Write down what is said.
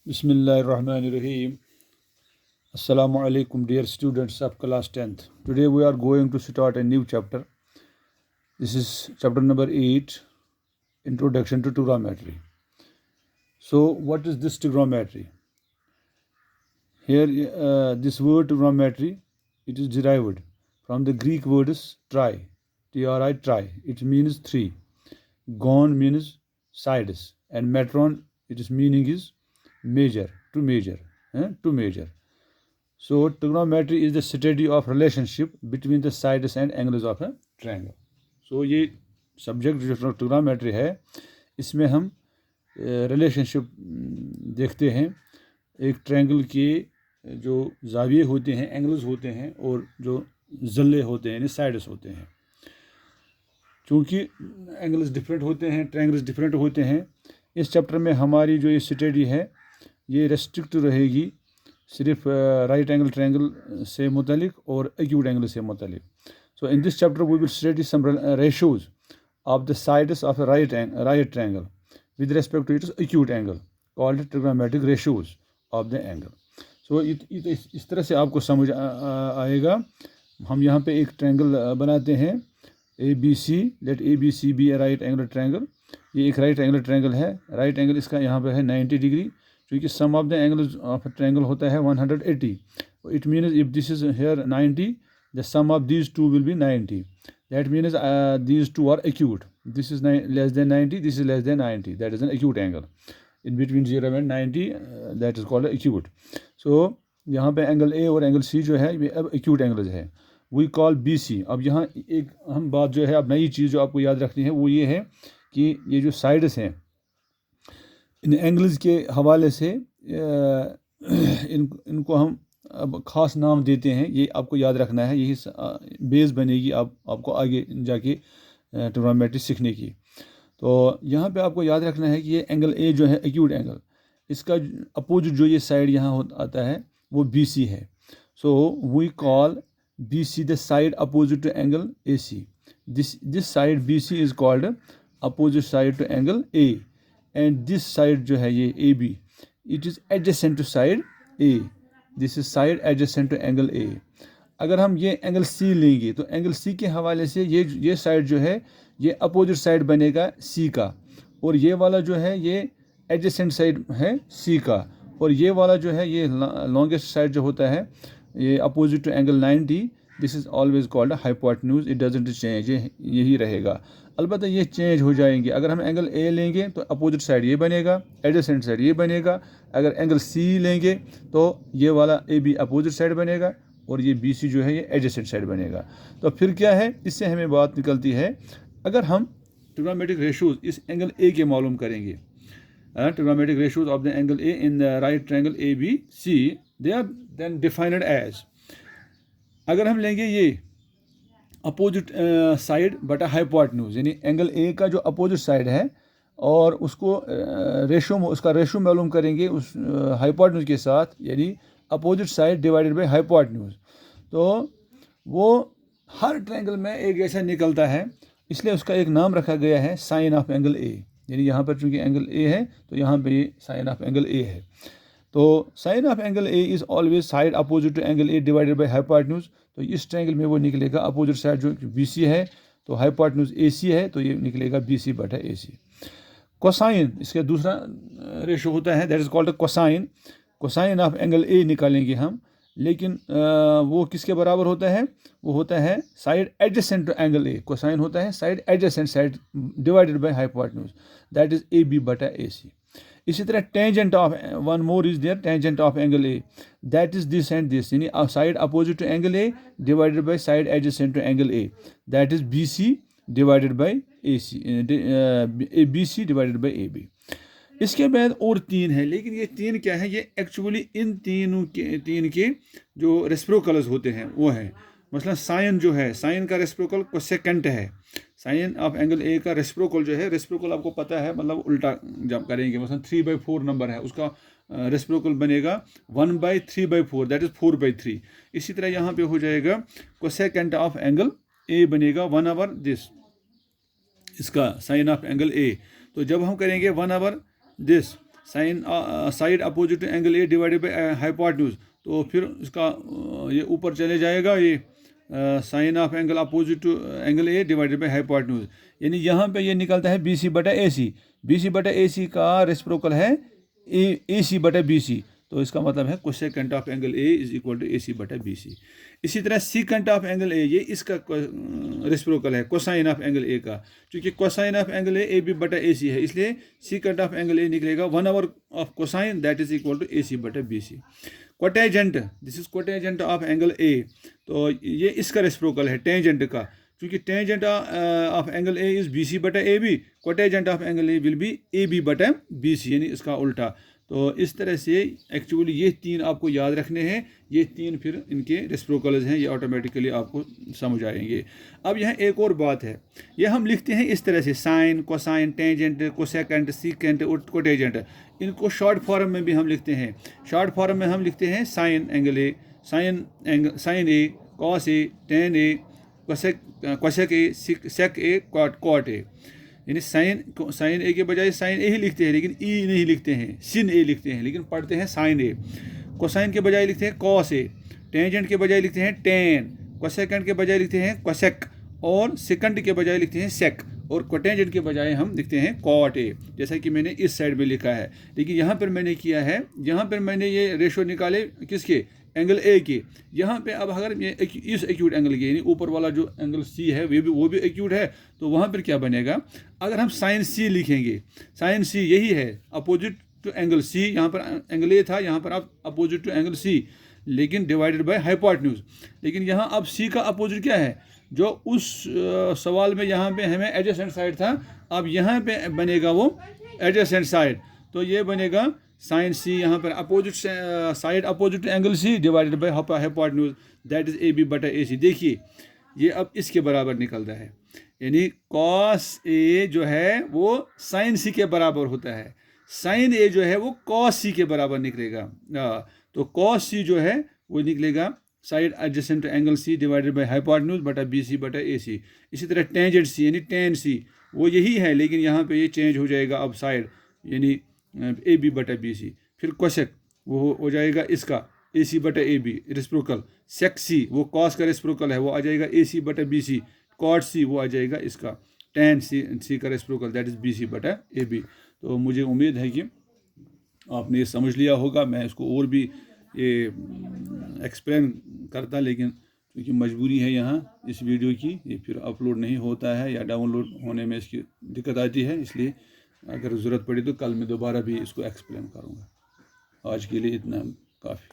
Bismillahirrahmanirrahim. Assalamu alaikum, dear students of class 10th. Today we are going to start a new chapter. This is chapter number 8, Introduction to Trigonometry. So, what is this trigonometry? Here, this word trigonometry, it is derived from the Greek words tri, T-R-I, tri. It means three. Gon means sides, and metron, its meaning is measure, to measure, to measure. So trigonometry is the study of relationship between the sides and angles of a triangle. So ये subject जो trigonometry है इसमें हम relationship देखते हैं एक triangle के जो जाविये होते हैं, एंगल्स होते हैं और जो जल्ले होते हैं यानी साइड्स होते हैं। चूँकि एंगल्स डिफरेंट होते हैं, ट्रायंगल्स डिफरेंट होते हैं, इस चैप्टर में हमारी जो ये स्टडी है ये रेस्ट्रिक्ट रहेगी सिर्फ राइट एंगल ट्रायंगल से मुतालिक और एक्यूट एंगल से मुतालिक। So in this chapter we will study some ratios of the sides of right triangle with respect to its acute angle called trigonometric ratios of the angle. So इस तरह से आपको समझ आएगा। हम यहाँ पे एक ट्रायंगल बनाते हैं ABC, let ABC be a right angle triangle. ये एक राइट एंगल ट्रायंगल है। राइट एंगल इसका यहाँ पे है 90 डिग्री, क्योंकि sum of the angles of triangle होता है 180। It means if this is here 90, the sum of these two will be 90। That means these two are acute. This is less than 90, this is less than 90, that is an acute angle. In between 0 and 90 that is called acute. So यहाँ पे angle A और angle C जो है ये अब acute angles है। We call BC। अब यहाँ एक अहम बात जो है, अब नई चीज़ जो आपको याद रखनी है वो ये है कि ये जो साइड्स हैं इन एंगल्स के हवाले से इनको हम अब ख़ास नाम देते हैं। ये आपको याद रखना है, यही बेस बनेगी आपको आगे जाके ट्रिग्नोमेट्री सीखने की। तो यहाँ पे आपको याद रखना है कि ये एंगल ए जो है एक्यूट एंगल, इसका अपोजिट जो ये साइड यहाँ आता है वो BC है। So we call BC the side opposite to angle AC. This side BC is called opposite side to angle A, and this side जो है ये AB, it is adjacent to side A. This is side adjacent to angle A. अगर हम ये angle C लेंगे तो angle C के हवाले से ये साइड जो है ये अपोजिट साइड बनेगा C का, और ये वाला जो है ये एडजेसेंट साइड है C का, और ये वाला जो है ये लॉन्गेस्ट साइड जो होता है ये opposite to angle 90, this is always called hypotenuse. It doesn't change, यही रहेगा। अलबत्ता ये चेंज हो जाएंगे। अगर हम एंगल ए लेंगे तो अपोजिट साइड ये बनेगा, एडजेसेंट साइड ये बनेगा। अगर एंगल C लेंगे तो ये वाला AB अपोजिट साइड बनेगा और ये BC जो है ये एडजेसेंट साइड बनेगा। तो फिर क्या है, इससे हमें बात निकलती है, अगर हम ट्रिग्नोमेट्रिक रेशोज इस एंगल A के मालूम करेंगे, trigonometric ratios of the angle A in the right triangle ABC, they are then defined as, अगर हम लेंगे ये अपोजिट साइड बटा हाइपोटेन्यूज, यानी एंगल A का जो अपोजिट साइड है और उसको उसका रेशो मालूम करेंगे उस हाइपोटेन्यूज के साथ, यानी opposite side divided by hypotenuse, तो वो हर ट्रायंगल में एक जैसा निकलता है। इसलिए उसका एक नाम रखा गया है साइन ऑफ एंगल A। यानी यहाँ पर चूँकि एंगल A है तो यहाँ पे ये साइन ऑफ एंगल A है। तो sine of angle A is always side opposite to angle A divided by hypotenuse. तो इस ट्रायंगल में वो निकलेगा अपोजिट साइड जो BC है, तो हाइपोटेन्यूज AC है, तो ये निकलेगा BC बटा AC। कोसाइन इसका दूसरा रेशो होता है, that is called cosine. Cosine of angle A निकालेंगे हम, लेकिन वो किसके बराबर होता है, वो होता है side adjacent to angle A। Cosine होता है side adjacent side divided by hypotenuse, that is AB बटा AC। इसी तरह tangent of one more is there, tangent of angle A, that is this and this, यानी side opposite to angle A divided by side adjacent to angle A, that is BC divided by AC, BC divided by AB। इसके बाद और तीन है, लेकिन ये तीन क्या है, ये एक्चुअली इन तीन के जो रेसिप्रोकल्स होते हैं वो हैं। मसलन साइन जो है, साइन का रेसिप्रोकल कोसेकेंट है। साइन ऑफ एंगल A का रेसिप्रोकल जो है, रेसिप्रोकल आपको पता है, मतलब उल्टा जब करेंगे, मसलन 3/4 नंबर है, उसका रेसिप्रोकल बनेगा 1/3/4, दैट इज 4/3। इसी तरह यहाँ पे हो जाएगा कोसेकेंट ऑफ एंगल A बनेगा 1/this, इसका साइन ऑफ एंगल A। तो जब हम करेंगे 1/this sine side opposite to angle A divided by hypotenuse, तो फिर इसका ये ऊपर चले जाएगा, ये sine of angle opposite to angle A divided by hypotenuse, यानी यहाँ पे ये निकलता है बी सी बटा ए सी। बी सी बटा ए सी का रेसिप्रोकल है ए सी बटा बी सी, तो इसका मतलब है cosecant of angle A is equal to A C बटा बी सी। इसी तरह सीकेंट ऑफ एंगल ए, ये इसका रेसिप्रोकल है कोसाइन ऑफ एंगल ए का, क्योंकि cosine of angle A B बटा ए सी है, इसलिए सीकेंट ऑफ एंगल ए निकलेगा 1/, cosine that is equal to A C बटा B C. Cotangent, this is cotangent of angle A, तो ये इसका रेसिप्रोकल है टेंजेंट का, क्योंकि tangent of angle A is B C बटा A B, cotangent of angle A will be A B बटा B C, यानी इसका उल्टा। तो इस तरह से एक्चुअली ये तीन आपको याद रखने हैं, ये तीन फिर इनके रेसिप्रोकल्स हैं, ये ऑटोमेटिकली आपको समझ आएंगे। अब यहाँ एक और बात है, ये हम लिखते हैं इस तरह से sine, cosine, tangent, cosecant, secant और कोटेजेंट, इनको शॉर्ट फॉर्म में भी हम लिखते हैं। शॉर्ट फॉर्म में हम लिखते हैं sine angle A, sine A, cos A, tan A, cosec A, sec A, cot A, यानी साइन ए के बजाय साइन ए ही लिखते हैं, लेकिन ई नहीं लिखते हैं, सिन ए लिखते हैं, लेकिन पढ़ते हैं साइन ए। कोसाइन के बजाय लिखते हैं कॉस ए, टेंजेंट के बजाय लिखते हैं टेन, कोसेकेंट के बजाय लिखते हैं कोसेक, और सेकंड के बजाय लिखते हैं सेक, और कोटेंजेंट के बजाय हम लिखते हैं कॉट ए, जैसा कि मैंने इस साइड में लिखा है। लेकिन यहाँ पर मैंने किया है, यहाँ पर मैंने ये रेशो निकाले किसके, एंगल ए के। यहाँ पे अब अगर ये इस एक्यूट एंगल के, यानी ऊपर वाला जो एंगल सी है वो भी एक्यूट है, तो वहाँ पर क्या बनेगा, अगर हम साइन सी लिखेंगे, साइन सी यही है अपोजिट टू एंगल सी, यहाँ पर एंगल ए था, यहाँ पर आप अपोजिट टू एंगल सी, लेकिन डिवाइडेड बाय हाइपोटेन्यूज। लेकिन यहाँ अब सी का अपोजिट क्या है, जो उस सवाल में यहाँ पे हमें एडजेसेंट साइड था, अब यहाँ पे बनेगा वो एडजेसेंट साइड, तो ये बनेगा साइन सी, यहाँ पर opposite side opposite angle C divided by hypotenuse, that is A B बटा ए सी। देखिए ये अब इसके बराबर निकलता है, यानी कॉस ए जो है वो साइन सी के बराबर होता है, साइन ए जो है वो कॉस सी के बराबर निकलेगा। तो कॉस सी जो है वो निकलेगा side adjacent to angle C divided by hypotenuse बटा बी सी बटा ए सी। इसी तरह टेंजेंट सी यानी टेन सी वो यही है, लेकिन यहाँ पे ये चेंज हो जाएगा अब साइड, यानी ए बी बटा बी सी। फिर कोसेक वो हो जाएगा इसका ए सी बटा ए बी रेसिप्रोकल, सेक सी वो कॉस का रेसिप्रोकल है, वो आ जाएगा ए सी बटा बी सी, कॉट सी वो आ जाएगा इसका टेन सी का reciprocal, that is B C बटा ए बी। तो मुझे उम्मीद है कि आपने ये समझ लिया होगा। मैं इसको और भी ये एक्सप्लेन करता, लेकिन क्योंकि मजबूरी है यहाँ इस वीडियो की, ये फिर अपलोड नहीं होता है या डाउनलोड होने में इसकी दिक्कत आती है, इसलिए अगर ज़रूरत पड़ी तो कल मैं दोबारा भी इसको एक्सप्लेन करूँगा। आज के लिए इतना काफ़ी।